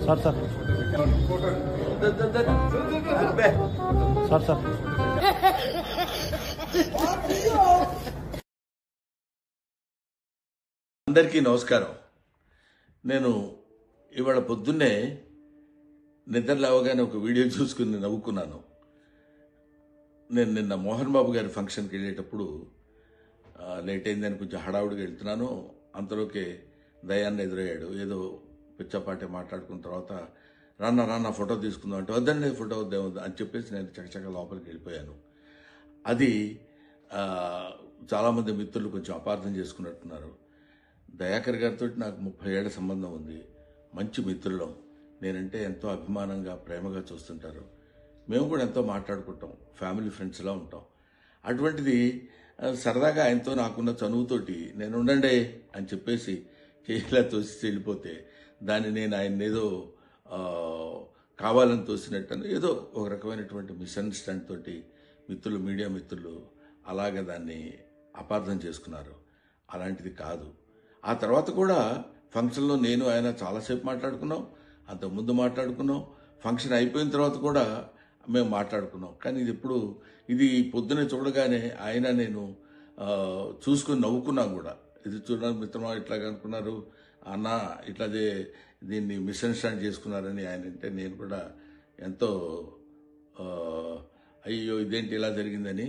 Sir sir sir sir అందరికీ నమస్కారం. నేను ఇవాళ పొద్దున్నే నిద్ర లేవగానే ఒక వీడియో చూసుకుని నవ్వుకున్నాను. నేను నిన్న మోహన్ బాబు గారి ఫంక్షన్కి వెళ్ళేటప్పుడు లేట్ అయిందని కొంచెం హడావుడిగా వెళ్తున్నాను. అంతలోకే దయాన్ని ఎదురయ్యాడు. ఏదో పిచ్చపాటే మాట్లాడుకున్న తర్వాత రాన్న ఫోటో తీసుకుందాం అంటే వద్దండి ఫోటో వద్దాం అని చెప్పేసి నేను చకచక లోపలికి వెళ్ళిపోయాను. అది చాలామంది మిత్రులు కొంచెం అపార్థం చేసుకున్నట్టున్నారు. దయాకర్ గారితో నాకు 30 ఏళ్ల సంబంధం ఉంది. మంచి మిత్రులం. నేనంటే ఎంతో అభిమానంగా ప్రేమగా చూస్తుంటారు. మేము కూడా ఎంతో మాట్లాడుకుంటాం. ఫ్యామిలీ ఫ్రెండ్స్లా ఉంటాం. అటువంటిది సరదాగా ఆయనతో నాకున్న చనువుతోటి నేను ఉండండి అని చెప్పేసి చేయిలా తోసి వెళ్ళిపోతే దాన్ని నేను ఆయన ఏదో కావాలని తోసినట్టు ఏదో ఒక రకమైనటువంటి మిస్అండర్స్టాండ్ తోటి మిత్రులు, మీడియా మిత్రులు అలాగే దాన్ని అపార్థం చేసుకున్నారు. అలాంటిది కాదు. ఆ తర్వాత కూడా ఫంక్షన్లో నేను ఆయన చాలాసేపు మాట్లాడుకున్నాం. అంతకుముందు మాట్లాడుకున్నాం. ఫంక్షన్ అయిపోయిన తర్వాత కూడా మేము మాట్లాడుకున్నాం. కానీ ఇది పొద్దునే చూడగానే ఆయన నేను చూసుకుని నవ్వుకున్నాం కూడా. ఇది చూడడానికి మిత్రమా ఇట్లాగా అనుకున్నారు అన్న, ఇట్లాదే దీన్ని మిస్అండర్స్టాండ్ చేసుకున్నారని ఆయన అంటే నేను కూడా ఎంతో అయ్యో ఇదేంటి ఇలా జరిగిందని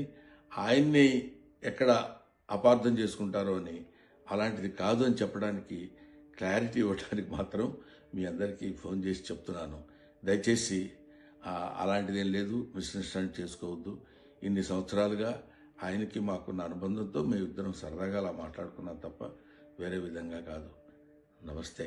ఆయన్ని ఎక్కడ అపార్థం చేసుకుంటారో అని, అలాంటిది కాదు అని చెప్పడానికి క్లారిటీ ఇవ్వడానికి మాత్రం మీ అందరికీ ఫోన్ చేసి చెప్తున్నాను. దయచేసి అలాంటిదేం లేదు, మిస్అండర్స్టాండ్ చేసుకోవద్దు. ఇన్ని సంవత్సరాలుగా ఆయనకి మాకున్న అనుబంధంతో మేమిద్దరం సరదాగా అలా మాట్లాడుకున్నాం తప్ప వేరే విధంగా కాదు. నమస్తే.